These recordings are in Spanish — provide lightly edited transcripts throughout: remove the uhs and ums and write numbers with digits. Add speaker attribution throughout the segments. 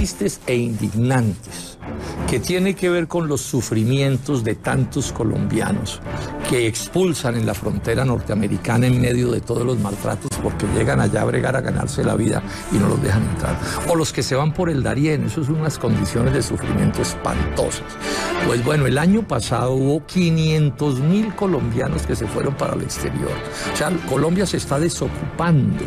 Speaker 1: tristes e indignantes, que tiene que ver con los sufrimientos de tantos colombianos que expulsan en la frontera norteamericana en medio de todos los maltratos porque llegan allá a bregar a ganarse la vida y no los dejan entrar. O los que se van por el Darién, eso son unas condiciones de sufrimiento espantosas. Pues bueno, el año pasado hubo 500.000 colombianos que se fueron para el exterior. O sea, Colombia se está desocupando.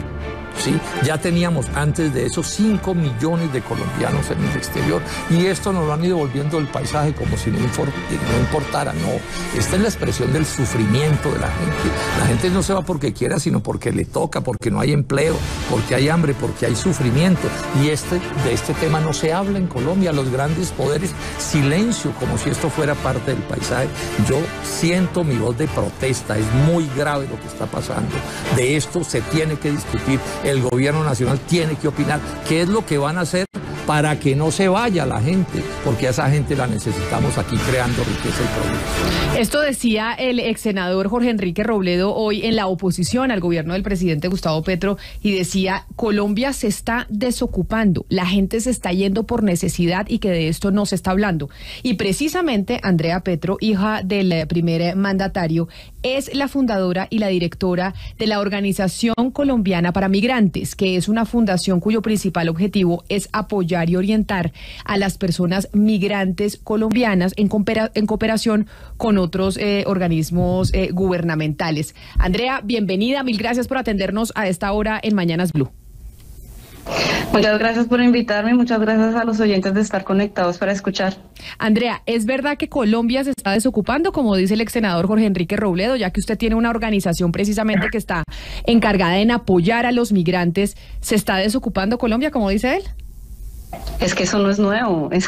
Speaker 1: ¿Sí? Ya teníamos antes de eso 5 millones de colombianos en el exterior y esto nos lo han ido volviendo el paisaje como si no importara. No, esta es la expresión del sufrimiento de la gente. La gente no se va porque quiera, sino porque le toca, porque no hay empleo, porque hay hambre, porque hay sufrimiento. Y de este tema no se habla en Colombia. Los grandes poderes, silencio, como si esto fuera parte del paisaje. Yo siento mi voz de protesta, es muy grave lo que está pasando. De esto se tiene que discutir. El gobierno nacional tiene que opinar qué es lo que van a hacer para que no se vaya la gente, porque a esa gente la necesitamos aquí creando riqueza y progreso.
Speaker 2: Esto decía el ex senador Jorge Enrique Robledo hoy en la oposición al gobierno del presidente Gustavo Petro y decía: Colombia se está desocupando, la gente se está yendo por necesidad y que de esto no se está hablando. Y precisamente Andrea Petro, hija del primer mandatario, es la fundadora y la directora de la Organización Colombiana para Migrantes, que es una fundación cuyo principal objetivo es apoyar y orientar a las personas migrantes colombianas en cooperación con otros organismos gubernamentales. Andrea, bienvenida, mil gracias por atendernos a esta hora en Mañanas Blue.
Speaker 3: Muchas gracias por invitarme, muchas gracias a los oyentes de estar conectados para escuchar.
Speaker 2: Andrea, ¿es verdad que Colombia se está desocupando, como dice el ex senador Jorge Enrique Robledo, ya que usted tiene una organización precisamente que está encargada en apoyar a los migrantes? ¿Se está desocupando Colombia, como dice él?
Speaker 3: Es que eso no es nuevo, es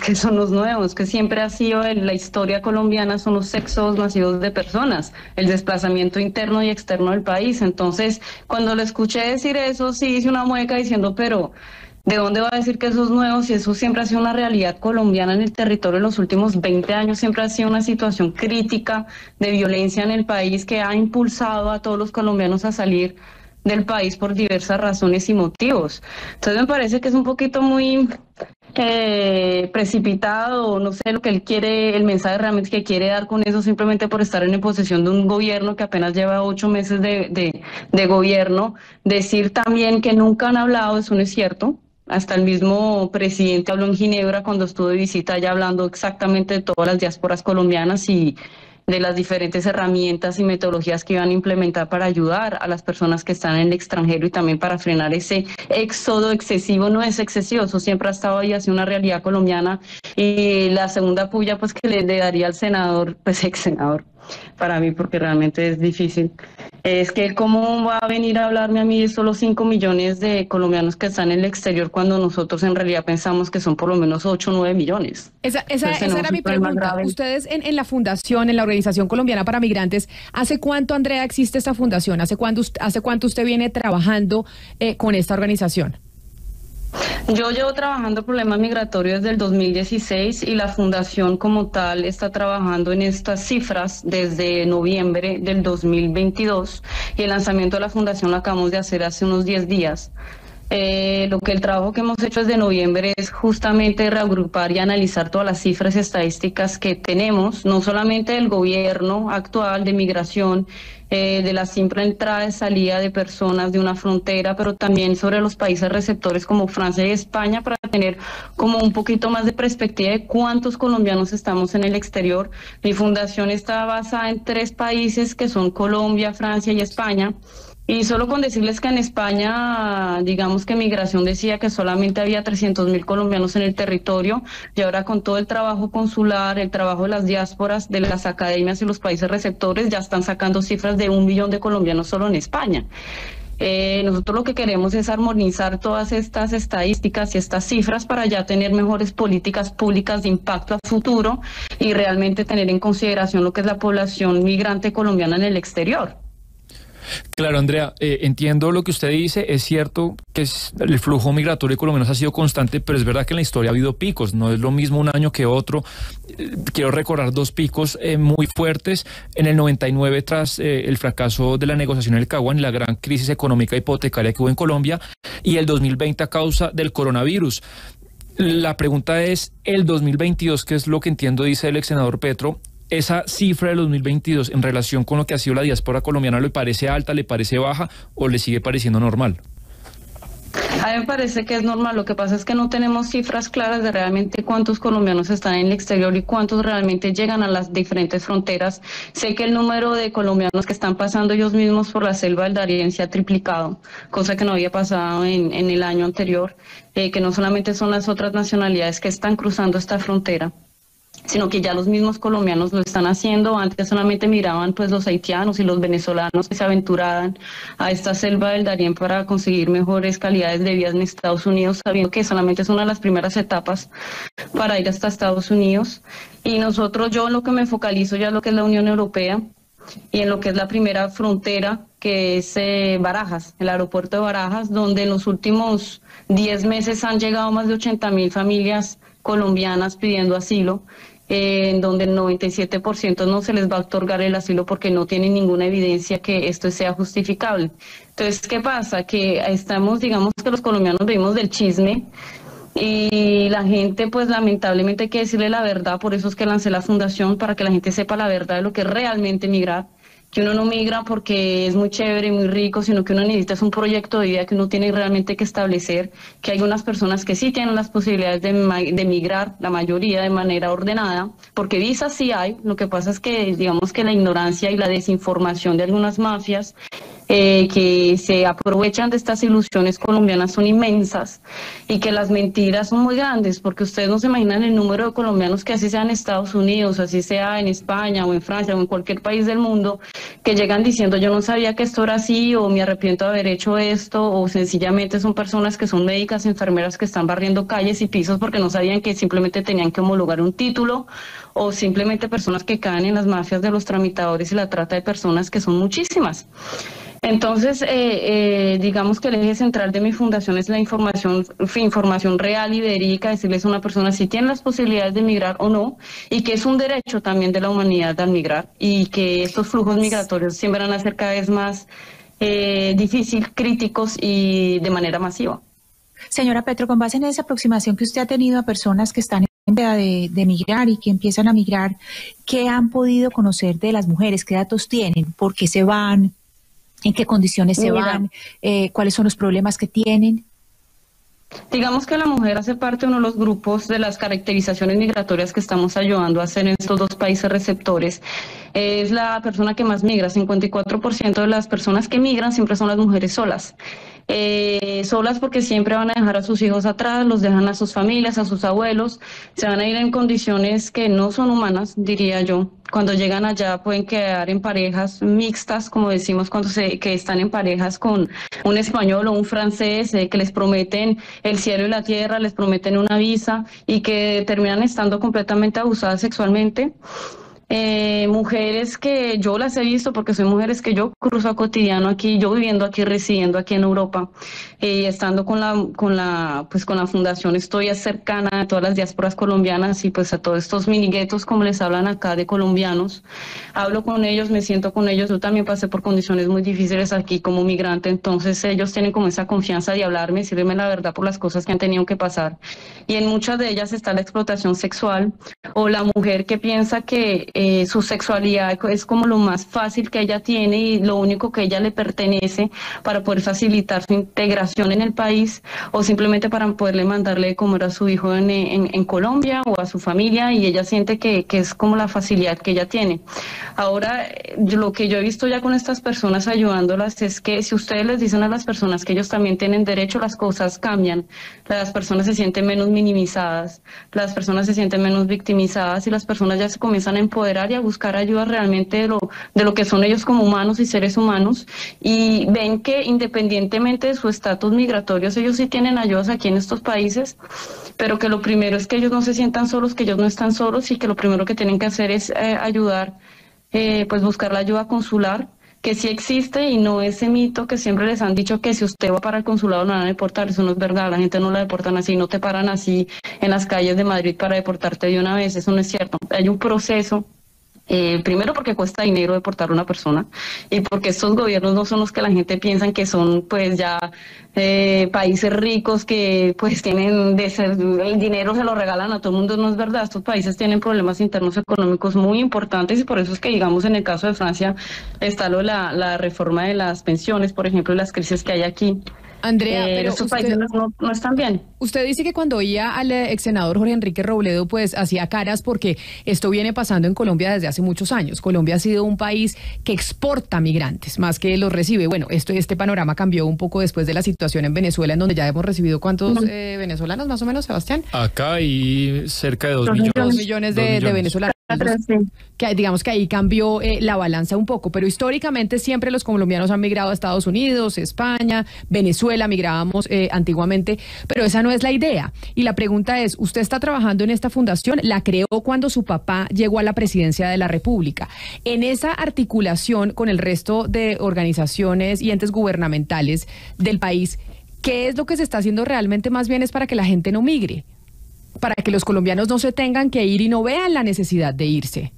Speaker 3: que siempre ha sido en la historia colombiana, son los éxodos masivos de personas, el desplazamiento interno y externo del país. Entonces, cuando le escuché decir eso, sí hice una mueca diciendo, pero ¿de dónde va a decir que eso es nuevo si eso siempre ha sido una realidad colombiana en el territorio en los últimos 20 años? Siempre ha sido una situación crítica de violencia en el país que ha impulsado a todos los colombianos a salir del país por diversas razones y motivos. Entonces me parece que es un poquito muy precipitado, no sé lo que él quiere, el mensaje realmente que quiere dar con eso, simplemente por estar en posesión de un gobierno que apenas lleva 8 meses de gobierno. Decir también que nunca han hablado, eso no es cierto. Hasta el mismo presidente habló en Ginebra cuando estuvo de visita allá, hablando exactamente de todas las diásporas colombianas y de las diferentes herramientas y metodologías que iban a implementar para ayudar a las personas que están en el extranjero y también para frenar ese éxodo excesivo. No es excesivo, eso siempre ha estado ahí, ha sido una realidad colombiana. Y la segunda puya pues que le daría al senador, pues ex senador, para mí, porque realmente es difícil, es que cómo va a venir a hablarme a mí de solo 5 millones de colombianos que están en el exterior cuando nosotros en realidad pensamos que son por lo menos 8 o 9 millones.
Speaker 2: Esa era mi pregunta. Ustedes en la fundación, en la Organización Colombiana para Migrantes, ¿hace cuánto, Andrea, existe esta fundación? ¿Hace cuánto usted viene trabajando con esta organización?
Speaker 3: Yo llevo trabajando problemas migratorios desde el 2016 y la fundación como tal está trabajando en estas cifras desde noviembre del 2022 y el lanzamiento de la fundación lo acabamos de hacer hace unos 10 días. El trabajo que hemos hecho desde noviembre es justamente reagrupar y analizar todas las cifras y estadísticas que tenemos, no solamente del gobierno actual de migración, de la simple entrada y salida de personas de una frontera, pero también sobre los países receptores como Francia y España, para tener como un poquito más de perspectiva de cuántos colombianos estamos en el exterior. Mi fundación está basada en 3 países que son Colombia, Francia y España. Y solo con decirles que en España, digamos que Migración decía que solamente había 300.000 colombianos en el territorio, y ahora con todo el trabajo consular, el trabajo de las diásporas, de las academias y los países receptores, ya están sacando cifras de 1 millón de colombianos solo en España. Nosotros lo que queremos es armonizar todas estas estadísticas y estas cifras para ya tener mejores políticas públicas de impacto a futuro y realmente tener en consideración lo que es la población migrante colombiana en el exterior.
Speaker 4: Claro, Andrea, entiendo lo que usted dice. Es cierto que el flujo migratorio colombiano ha sido constante, pero es verdad que en la historia ha habido picos. No es lo mismo un año que otro. Quiero recordar 2 picos muy fuertes. En el 99, tras el fracaso de la negociación en el Caguán y la gran crisis económica hipotecaria que hubo en Colombia, y el 2020 a causa del coronavirus. La pregunta es, el 2022, que es lo que entiendo dice el ex senador Petro, ¿esa cifra del 2022 en relación con lo que ha sido la diáspora colombiana le parece alta, le parece baja o le sigue pareciendo normal?
Speaker 3: A mí me parece que es normal. Lo que pasa es que no tenemos cifras claras de realmente cuántos colombianos están en el exterior y cuántos realmente llegan a las diferentes fronteras. Sé que el número de colombianos que están pasando ellos mismos por la selva del Darién se ha triplicado, cosa que no había pasado en el año anterior, que no solamente son las otras nacionalidades que están cruzando esta frontera, sino que ya los mismos colombianos lo están haciendo. Antes solamente miraban pues los haitianos y los venezolanos que se aventuraban a esta selva del Darién para conseguir mejores calidades de vida en Estados Unidos, sabiendo que solamente es una de las primeras etapas para ir hasta Estados Unidos. Y nosotros, yo en lo que me focalizo ya en lo que es la Unión Europea y en lo que es la primera frontera, que es Barajas, el aeropuerto de Barajas, donde en los últimos 10 meses han llegado más de 80.000 familias colombianas pidiendo asilo, en donde el 97% no se les va a otorgar el asilo porque no tienen ninguna evidencia que esto sea justificable. Entonces, ¿qué pasa? Que estamos, digamos que los colombianos vivimos del chisme y la gente, pues lamentablemente hay que decirle la verdad. Por eso es que lancé la fundación, para que la gente sepa la verdad de lo que es realmente migrar. Que uno no migra porque es muy chévere y muy rico, sino que uno necesita es un proyecto de vida que uno tiene realmente que establecer, que hay unas personas que sí tienen las posibilidades de migrar, la mayoría de manera ordenada, porque visas sí hay. Lo que pasa es que digamos que la ignorancia y la desinformación de algunas mafias que se aprovechan de estas ilusiones colombianas son inmensas, y que las mentiras son muy grandes, porque ustedes no se imaginan el número de colombianos que así sea en Estados Unidos, así sea en España o en Francia o en cualquier país del mundo, que llegan diciendo yo no sabía que esto era así, o me arrepiento de haber hecho esto, o sencillamente son personas que son médicas, enfermeras que están barriendo calles y pisos porque no sabían que simplemente tenían que homologar un título, o simplemente personas que caen en las mafias de los tramitadores y la trata de personas, que son muchísimas. Entonces, digamos que el eje central de mi fundación es la información real y verídica, decirles a una persona si tiene las posibilidades de migrar o no, y que es un derecho también de la humanidad al migrar, y que estos flujos migratorios siempre van a ser cada vez más difícil, críticos y de manera masiva.
Speaker 5: Señora Petro, con base en esa aproximación que usted ha tenido a personas que están en veda de migrar y que empiezan a migrar, ¿qué han podido conocer de las mujeres? ¿Qué datos tienen? ¿Por qué se van? ¿En qué condiciones se van? ¿Cuáles son los problemas que tienen?
Speaker 3: Digamos que la mujer hace parte de uno de los grupos de las caracterizaciones migratorias que estamos ayudando a hacer en estos dos países receptores. Es la persona que más migra. 54% de las personas que migran siempre son las mujeres solas. Solas porque siempre van a dejar a sus hijos atrás, los dejan a sus familias, a sus abuelos, se van a ir en condiciones que no son humanas, diría yo. Cuando llegan allá pueden quedar en parejas mixtas, como decimos, que están en parejas con un español o un francés, que les prometen el cielo y la tierra, les prometen una visa, y que terminan estando completamente abusadas sexualmente. Mujeres que yo las he visto, porque son mujeres que yo cruzo a cotidiano aquí, yo viviendo aquí, residiendo aquí en Europa, estando con la fundación, estoy cercana a todas las diásporas colombianas y pues a todos estos mini guetos, como les hablan acá, de colombianos. Hablo con ellos, me siento con ellos. Yo también pasé por condiciones muy difíciles aquí como migrante, entonces ellos tienen como esa confianza de hablarme, decirme la verdad por las cosas que han tenido que pasar. Y en muchas de ellas está la explotación sexual, o la mujer que piensa que su sexualidad es como lo más fácil que ella tiene y lo único que ella le pertenece para poder facilitar su integración en el país, o simplemente para poderle mandarle de comer a su hijo en Colombia o a su familia, y ella siente que es como la facilidad que ella tiene. Ahora, lo que yo he visto ya con estas personas ayudándolas es que si ustedes les dicen a las personas que ellos también tienen derecho, las cosas cambian. Las personas se sienten menos minimizadas, las personas se sienten menos victimizadas, y las personas ya se comienzan a empoderar y a buscar ayuda realmente de lo que son ellos como humanos y seres humanos, y ven que independientemente de su estatus migratorio, ellos sí tienen ayudas aquí en estos países, pero que lo primero es que ellos no se sientan solos, que ellos no están solos, y que lo primero que tienen que hacer es ayudar, pues buscar la ayuda consular, que sí existe, y no ese mito que siempre les han dicho que si usted va para el consulado lo van a deportar. Eso no es verdad, la gente no la deportan así, no te paran así en las calles de Madrid para deportarte de una vez, eso no es cierto. Hay un proceso Primero porque cuesta dinero deportar a una persona y porque estos gobiernos no son los que la gente piensa que son pues ya países ricos que pues tienen el dinero se lo regalan a todo el mundo. No es verdad, estos países tienen problemas internos económicos muy importantes y por eso es que digamos en el caso de Francia está la reforma de las pensiones, por ejemplo, y las crisis que hay aquí.
Speaker 2: Andrea, pero
Speaker 3: estos países no están bien.
Speaker 2: Usted dice que cuando oía al ex senador Jorge Enrique Robledo, pues hacía caras porque esto viene pasando en Colombia desde hace muchos años. Colombia ha sido un país que exporta migrantes, más que los recibe. Bueno, este panorama cambió un poco después de la situación en Venezuela, en donde ya hemos recibido ¿cuántos venezolanos más o menos, Sebastián?
Speaker 4: Acá hay cerca de 2 millones.
Speaker 2: 2 millones de venezolanos. Que digamos que ahí cambió la balanza un poco, pero históricamente siempre los colombianos han migrado a Estados Unidos, España, Venezuela, migrábamos antiguamente, pero esa no es la idea. Y la pregunta es, usted está trabajando en esta fundación, la creó cuando su papá llegó a la presidencia de la República. En esa articulación con el resto de organizaciones y entes gubernamentales del país, ¿qué es lo que se está haciendo realmente más bien es para que la gente no migre? Para que los colombianos no se tengan que ir y no vean la necesidad de irse.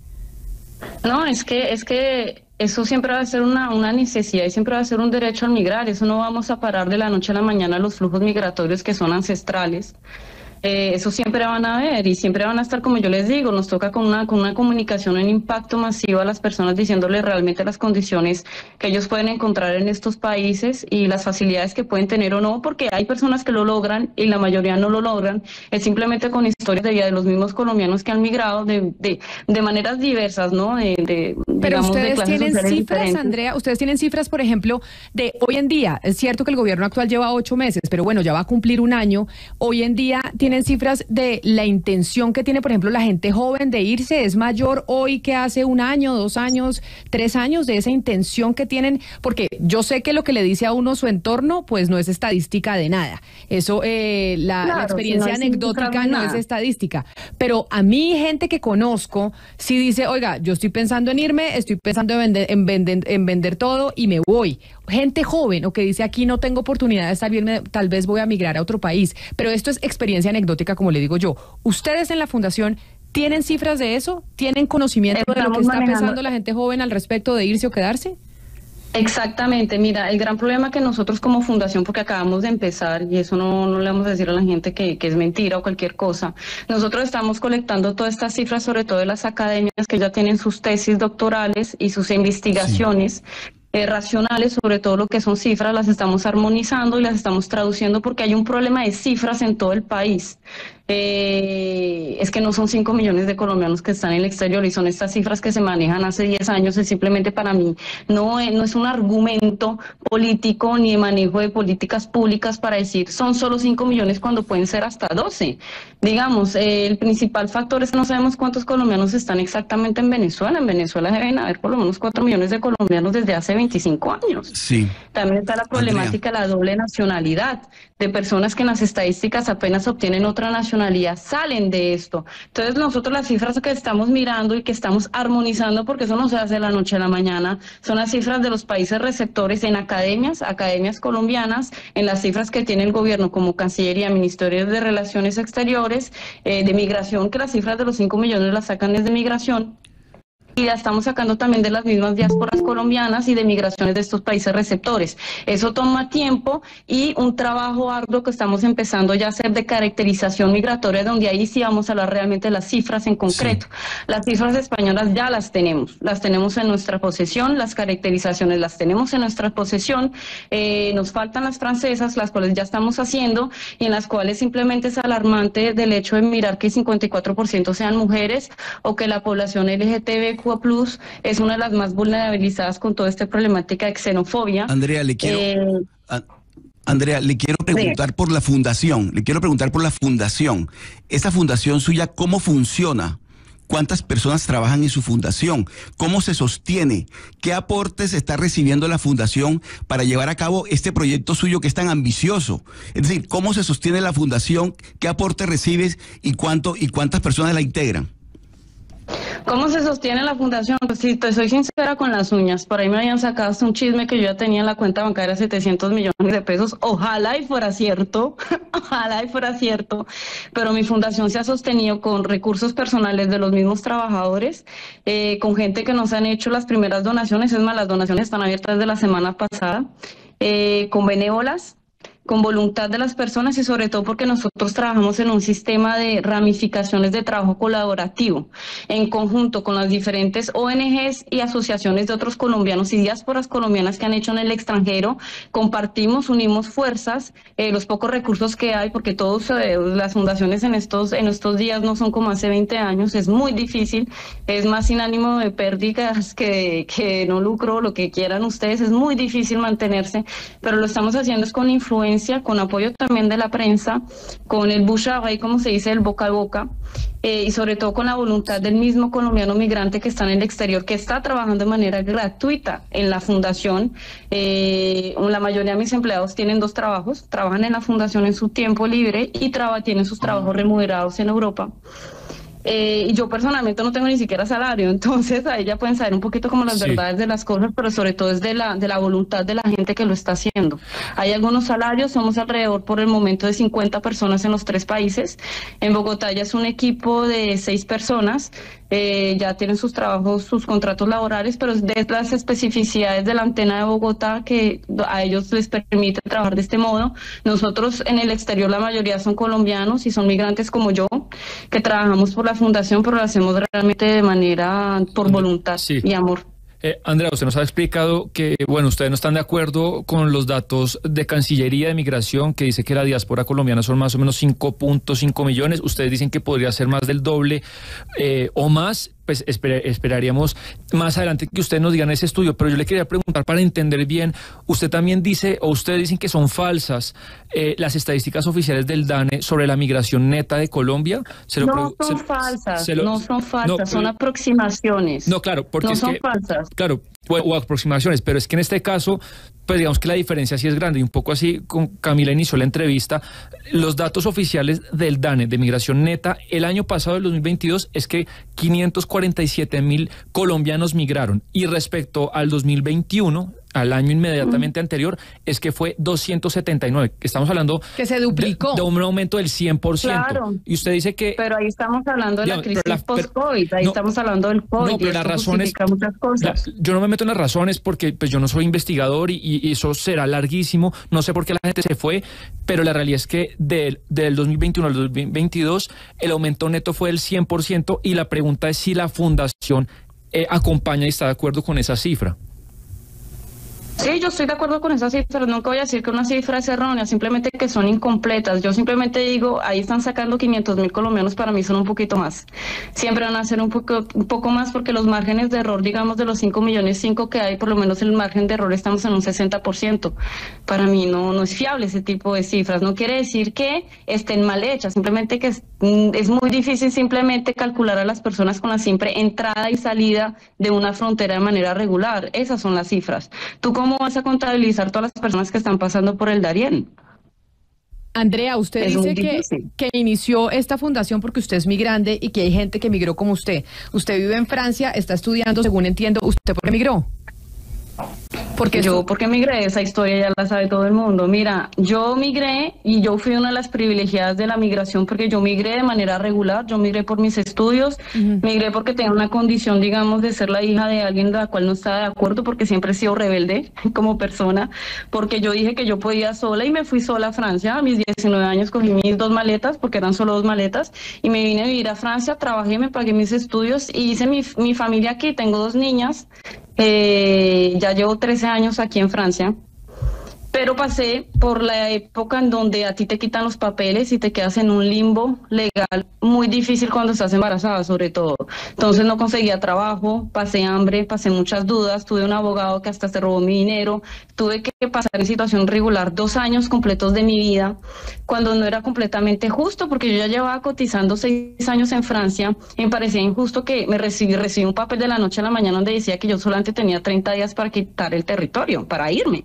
Speaker 3: No, es que eso siempre va a ser una necesidad y siempre va a ser un derecho al migrar. Eso no vamos a parar de la noche a la mañana los flujos migratorios que son ancestrales. Eso siempre van a haber y siempre van a estar, como yo les digo, nos toca con una comunicación, un impacto masivo a las personas diciéndoles realmente las condiciones que ellos pueden encontrar en estos países y las facilidades que pueden tener o no, porque hay personas que lo logran y la mayoría no lo logran. Es simplemente con historias de vida de los mismos colombianos que han migrado de maneras diversas, ¿no?
Speaker 2: Pero ustedes tienen cifras,
Speaker 3: diferentes.
Speaker 2: Andrea, ustedes tienen cifras, por ejemplo, de hoy en día. Es cierto que el gobierno actual lleva 8 meses, pero bueno, ya va a cumplir un año. Hoy en día tienen cifras de la intención que tiene, por ejemplo, la gente joven de irse. ¿Es mayor hoy que hace 1 año, 2 años, 3 años de esa intención que tienen? Porque yo sé que lo que le dice a uno su entorno, pues no es estadística de nada. Eso, la experiencia anecdótica no es estadística. Pero a mí, gente que conozco, sí dice, oiga, yo estoy pensando en irme, estoy pensando en vender todo y me voy. Gente joven o que dice aquí no tengo oportunidad de estar bien, tal vez voy a migrar a otro país. Pero esto es experiencia anecdótica, como le digo yo. ¿Ustedes en la fundación tienen cifras de eso? ¿Tienen conocimiento de lo que está pensando la gente joven al respecto de irse o quedarse?
Speaker 3: Exactamente, mira, el gran problema que nosotros como fundación, porque acabamos de empezar, y eso no le vamos a decir a la gente que es mentira o cualquier cosa, nosotros estamos colectando todas estas cifras, sobre todo de las academias que ya tienen sus tesis doctorales y sus investigaciones. Sí. Racionales, sobre todo lo que son cifras, las estamos armonizando y las estamos traduciendo porque hay un problema de cifras en todo el país. Es que no son 5 millones de colombianos que están en el exterior y son estas cifras que se manejan hace 10 años. Es simplemente para mí no es un argumento político ni de manejo de políticas públicas para decir son solo 5 millones cuando pueden ser hasta 12. Digamos, el principal factor es que no sabemos cuántos colombianos están exactamente en Venezuela. En Venezuela deben haber por lo menos 4 millones de colombianos desde hace 25 años.
Speaker 6: Sí.
Speaker 3: También está la problemática de la doble nacionalidad, de personas que en las estadísticas apenas obtienen otra nacionalidad, salen de esto. Entonces nosotros las cifras que estamos mirando y que estamos armonizando, porque eso no se hace de la noche a la mañana, son las cifras de los países receptores en academias colombianas, en las cifras que tiene el gobierno como Cancillería, Ministerio de Relaciones Exteriores, de Migración, que las cifras de los 5 millones las sacan desde Migración. Y la estamos sacando también de las mismas diásporas colombianas y de migraciones de estos países receptores. Eso toma tiempo y un trabajo arduo que estamos empezando ya a hacer de caracterización migratoria, donde ahí sí vamos a hablar realmente de las cifras en concreto. Sí. Las cifras españolas ya las tenemos en nuestra posesión, las caracterizaciones las tenemos en nuestra posesión, nos faltan las francesas, las cuales ya estamos haciendo y en las cuales simplemente es alarmante del hecho de mirar que 54% sean mujeres o que la población LGTBQ+ es una de las más vulnerabilizadas con toda esta problemática de xenofobia.
Speaker 6: Andrea, le quiero preguntar por la fundación. Esa fundación suya, ¿cómo funciona? ¿Cuántas personas trabajan en su fundación? ¿Cómo se sostiene? ¿Qué aportes está recibiendo la fundación para llevar a cabo este proyecto suyo que es tan ambicioso? Es decir, ¿cómo se sostiene la fundación? ¿Qué aporte recibes y cuántas personas la integran?
Speaker 3: ¿Cómo se sostiene la fundación? Pues si te soy sincera, con las uñas. Por ahí me habían sacado hasta un chisme que yo ya tenía en la cuenta bancaria 700 millones de pesos. Ojalá y fuera cierto, ojalá y fuera cierto. Pero mi fundación se ha sostenido con recursos personales de los mismos trabajadores, con gente que nos han hecho las primeras donaciones. Es más, las donaciones están abiertas desde la semana pasada, con benévolas, con voluntad de las personas y sobre todo porque nosotros trabajamos en un sistema de ramificaciones de trabajo colaborativo en conjunto con las diferentes ONGs y asociaciones de otros colombianos y diásporas colombianas que han hecho en el extranjero. Compartimos, unimos fuerzas, los pocos recursos que hay, porque todas las fundaciones en estos días no son como hace 20 años, es muy difícil, es más sin ánimo de pérdidas que no lucro, lo que quieran ustedes, es muy difícil mantenerse, pero lo estamos haciendo es con influencia, con apoyo también de la prensa, con el bouche à oreille, como se dice, el boca a boca, y sobre todo con la voluntad del mismo colombiano migrante que está en el exterior, que está trabajando de manera gratuita en la fundación. La mayoría de mis empleados tienen 2 trabajos, trabajan en la fundación en su tiempo libre y tienen sus trabajos remunerados en Europa. Y yo personalmente no tengo ni siquiera salario, entonces ahí ya pueden saber un poquito como las verdades de las cosas, pero sobre todo es de la voluntad de la gente que lo está haciendo. Hay algunos salarios, somos alrededor por el momento de 50 personas en los 3 países. En Bogotá ya es un equipo de 6 personas, ya tienen sus trabajos, sus contratos laborales, pero es de las especificidades de la antena de Bogotá que a ellos les permite trabajar de este modo. Nosotros en el exterior la mayoría son colombianos y son migrantes como yo, que trabajamos por la fundación, pero lo hacemos realmente de manera por voluntad y amor.
Speaker 4: Andrea, usted nos ha explicado que, bueno, ustedes no están de acuerdo con los datos de Cancillería de Migración, que dice que la diáspora colombiana son más o menos 5.5 millones. Ustedes dicen que podría ser más del doble o más. Pues esperaríamos más adelante que ustedes nos digan ese estudio, pero yo le quería preguntar para entender bien, usted también dice, o ustedes dicen que son falsas las estadísticas oficiales del DANE sobre la migración neta de Colombia.
Speaker 3: No son falsas, son aproximaciones.
Speaker 4: No, claro, porque
Speaker 3: no son falsas.
Speaker 4: Claro, o aproximaciones, pero es que en este caso, pues digamos que la diferencia sí es grande, y un poco así con Camila inició la entrevista. Los datos oficiales del DANE de migración neta el año pasado, el 2022, es que 547.000 colombianos migraron, y respecto al 2021, al año inmediatamente anterior, es que fue 279. Estamos hablando
Speaker 2: que se duplicó
Speaker 4: de un aumento del 100%.
Speaker 3: Claro.
Speaker 4: Y usted dice que...
Speaker 3: Pero ahí estamos hablando de la crisis post-COVID, estamos hablando del COVID.
Speaker 4: No, pero las razones...
Speaker 3: muchas cosas.
Speaker 4: Yo no me meto en las razones porque pues yo no soy investigador y eso será larguísimo. No sé por qué la gente se fue, pero la realidad es que del 2021 al 2022 el aumento neto fue del 100%, y la pregunta es si la fundación acompaña y está de acuerdo con esa cifra.
Speaker 3: Sí, yo estoy de acuerdo con esas cifras, nunca voy a decir que una cifra es errónea, simplemente que son incompletas. Yo simplemente digo, ahí están sacando 500.000 colombianos, para mí son un poquito más. Siempre van a ser un poco más, porque los márgenes de error, digamos, de los 5 millones que hay, por lo menos el margen de error estamos en un 60%. Para mí no es fiable ese tipo de cifras. No quiere decir que estén mal hechas, simplemente que es muy difícil simplemente calcular a las personas con la simple entrada y salida de una frontera de manera regular. Esas son las cifras. ¿Tú cómo vas a contabilizar todas las personas que están pasando por el Darién?
Speaker 2: Andrea, usted dice que inició esta fundación porque usted es migrante y que hay gente que migró como usted. Usted vive en Francia, está estudiando, según entiendo. ¿Usted por qué migró?
Speaker 3: Porque migré, esa historia ya la sabe todo el mundo. Mira, yo migré y yo fui una de las privilegiadas de la migración, porque yo migré de manera regular, yo migré por mis estudios, migré porque tenía una condición, digamos, de ser la hija de alguien de la cual no estaba de acuerdo, porque siempre he sido rebelde como persona, porque yo dije que yo podía sola y me fui sola a Francia. A mis 19 años cogí mis 2 maletas, porque eran solo 2 maletas, y me vine a vivir a Francia, trabajé, me pagué mis estudios y hice mi familia aquí. Tengo 2 niñas. Ya llevo 13 años aquí en Francia, pero pasé por la época en donde a ti te quitan los papeles y te quedas en un limbo legal muy difícil cuando estás embarazada, sobre todo. Entonces no conseguía trabajo, pasé hambre, pasé muchas dudas, tuve un abogado que hasta se robó mi dinero, tuve que pasar en situación regular 2 años completos de mi vida, cuando no era completamente justo, porque yo ya llevaba cotizando 6 años en Francia, y me parecía injusto que recibí un papel de la noche a la mañana donde decía que yo solamente tenía 30 días para quitar el territorio, para irme.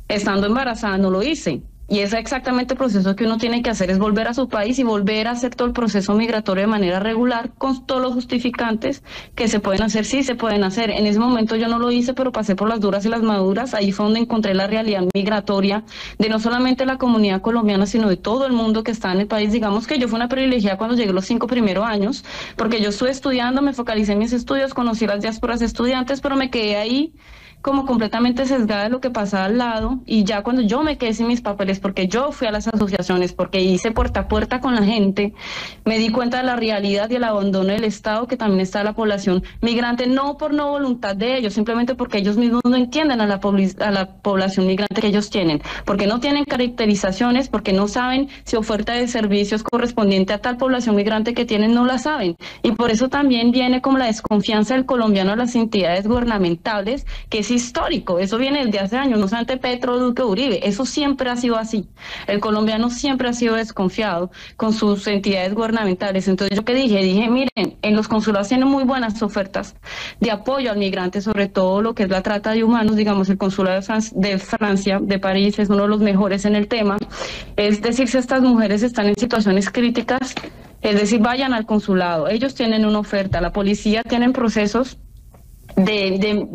Speaker 3: Estando embarazada no lo hice. Y es exactamente el proceso que uno tiene que hacer, es volver a su país y volver a hacer todo el proceso migratorio de manera regular con todos los justificantes que se pueden hacer, sí se pueden hacer. En ese momento yo no lo hice, pero pasé por las duras y las maduras. Ahí fue donde encontré la realidad migratoria de no solamente la comunidad colombiana, sino de todo el mundo que está en el país. Digamos que yo fui una privilegiada cuando llegué los 5 primeros años, porque yo estuve estudiando, me focalicé en mis estudios, conocí las diásporas estudiantes, pero me quedé ahí como completamente sesgada de lo que pasaba al lado, y ya cuando yo me quedé sin mis papeles, porque yo fui a las asociaciones, porque hice puerta a puerta con la gente, me di cuenta de la realidad y el abandono del Estado que también está la población migrante, no por no voluntad de ellos, simplemente porque ellos mismos no entienden a la población migrante que ellos tienen, porque no tienen caracterizaciones, porque no saben si oferta de servicios correspondiente a tal población migrante que tienen no la saben, y por eso también viene como la desconfianza del colombiano a las entidades gubernamentales, que es histórico, eso viene desde hace años, no solamente Petro, Duque, Uribe, eso siempre ha sido así. El colombiano siempre ha sido desconfiado con sus entidades gubernamentales. Entonces, ¿yo qué dije? Dije, miren, en los consulados tienen muy buenas ofertas de apoyo al migrante, sobre todo lo que es la trata de humanos. Digamos, el consulado de Francia, de París, es uno de los mejores en el tema. Es decir, si estas mujeres están en situaciones críticas, es decir, vayan al consulado. Ellos tienen una oferta, la policía tienen procesos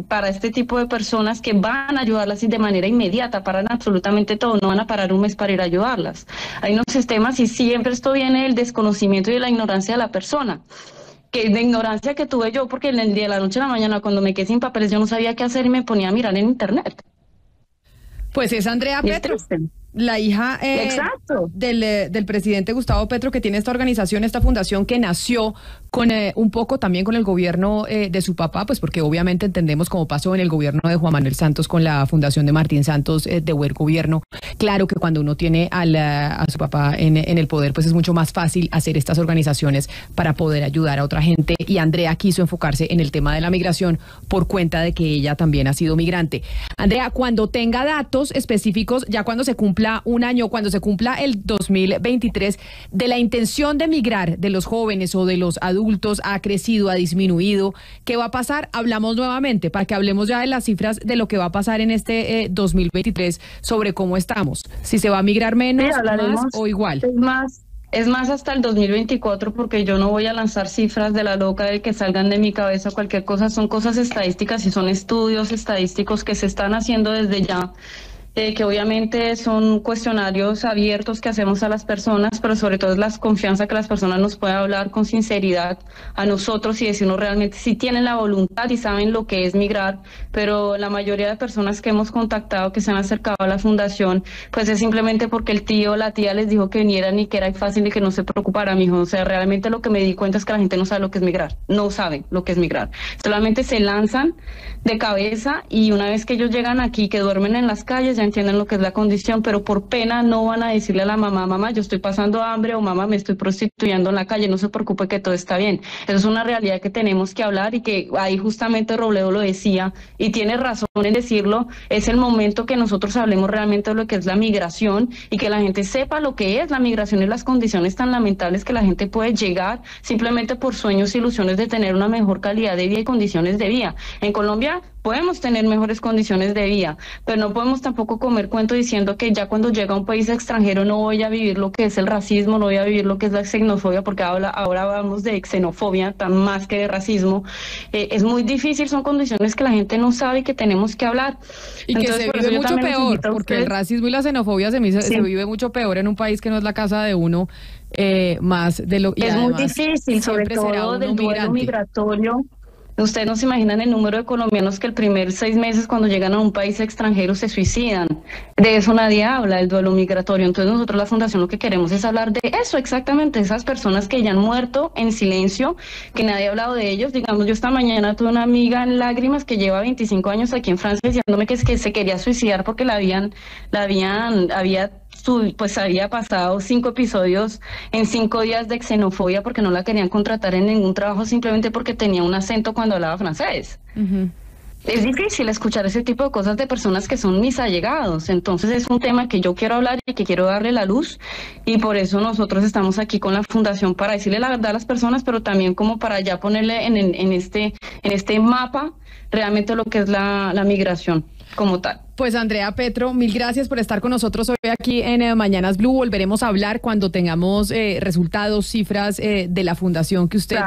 Speaker 3: para este tipo de personas que van a ayudarlas de manera inmediata, paran absolutamente todo, no van a parar un mes para ir a ayudarlas. Hay unos sistemas y siempre esto viene del desconocimiento y de la ignorancia de la persona, que de ignorancia que tuve yo, porque en el día de la noche a la mañana cuando me quedé sin papeles yo no sabía qué hacer y me ponía a mirar en internet.
Speaker 2: Pues es Andrea Petro, la hija del presidente Gustavo Petro, que tiene esta organización, esta fundación que nació con un poco también con el gobierno de su papá, pues porque obviamente entendemos cómo pasó en el gobierno de Juan Manuel Santos con la fundación de Martín Santos de Buen Gobierno. Claro que cuando uno tiene a su papá en el poder, pues es mucho más fácil hacer estas organizaciones para poder ayudar a otra gente, y Andrea quiso enfocarse en el tema de la migración por cuenta de que ella también ha sido migrante. Andrea, cuando tenga datos específicos, ya cuando se cumpla un año, cuando se cumpla el 2023, de la intención de migrar de los jóvenes o de los adultos, ha crecido, ha disminuido, ¿qué va a pasar? Hablamos nuevamente, para que hablemos ya de las cifras de lo que va a pasar en este 2023, sobre cómo estamos, si se va a migrar menos, más o igual.
Speaker 3: Es más hasta el 2024, porque yo no voy a lanzar cifras de la loca de que salgan de mi cabeza cualquier cosa, son cosas estadísticas y son estudios estadísticos que se están haciendo desde ya. Que obviamente son cuestionarios abiertos que hacemos a las personas, pero sobre todo es la confianza que las personas nos puedan hablar con sinceridad a nosotros y decirnos realmente si tienen la voluntad y saben lo que es migrar. Pero la mayoría de personas que hemos contactado, que se han acercado a la fundación, pues es simplemente porque el tío o la tía les dijo que vinieran y que era fácil y que no se preocupara, mijo. O sea, realmente lo que me di cuenta es que la gente no sabe lo que es migrar, no saben lo que es migrar. Solamente se lanzan de cabeza, y una vez que ellos llegan aquí, que duermen en las calles, ya entienden lo que es la condición, pero por pena no van a decirle a la mamá, mamá, yo estoy pasando hambre, o mamá, me estoy prostituyendo en la calle, no se preocupe que todo está bien. Eso es una realidad que tenemos que hablar, y que ahí justamente Robledo lo decía, y tiene razón en decirlo, es el momento que nosotros hablemos realmente de lo que es la migración, y que la gente sepa lo que es la migración y las condiciones tan lamentables que la gente puede llegar simplemente por sueños e ilusiones de tener una mejor calidad de vida y condiciones de vida. En Colombia podemos tener mejores condiciones de vida, pero no podemos tampoco comer cuento diciendo que ya cuando llega a un país extranjero no voy a vivir lo que es el racismo, no voy a vivir lo que es la xenofobia, porque ahora hablamos de xenofobia tan más que de racismo. Es muy difícil, son condiciones que la gente no sabe y que tenemos que hablar.
Speaker 2: Y entonces, que se vive mucho peor, porque el racismo y la xenofobia se vive mucho peor en un país que no es la casa de uno, más de lo que
Speaker 3: es muy difícil, sobre todo del duelo migratorio. Ustedes no se imaginan el número de colombianos que el primer 6 meses cuando llegan a un país extranjero se suicidan. De eso nadie habla, el duelo migratorio. Entonces nosotros la fundación lo que queremos es hablar de eso exactamente, esas personas que ya han muerto en silencio, que nadie ha hablado de ellos. Digamos, yo esta mañana tuve una amiga en lágrimas que lleva 25 años aquí en Francia diciéndome que se quería suicidar porque había pasado 5 episodios en 5 días de xenofobia, porque no la querían contratar en ningún trabajo simplemente porque tenía un acento cuando hablaba francés. Es difícil escuchar ese tipo de cosas de personas que son mis allegados. Entonces es un tema que yo quiero hablar y que quiero darle la luz, y por eso nosotros estamos aquí con la fundación, para decirle la verdad a las personas, pero también como para ya ponerle en este mapa realmente lo que es la migración. como tal.
Speaker 2: Pues Andrea Petro, mil gracias por estar con nosotros hoy aquí en Mañanas Blue. Volveremos a hablar cuando tengamos resultados, cifras de la fundación que usted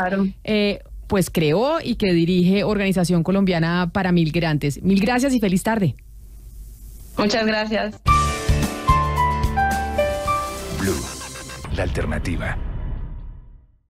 Speaker 2: pues creó y que dirige, Organización Colombiana para Migrantes. Mil gracias y feliz tarde.
Speaker 3: Muchas gracias.
Speaker 7: Blue, la alternativa.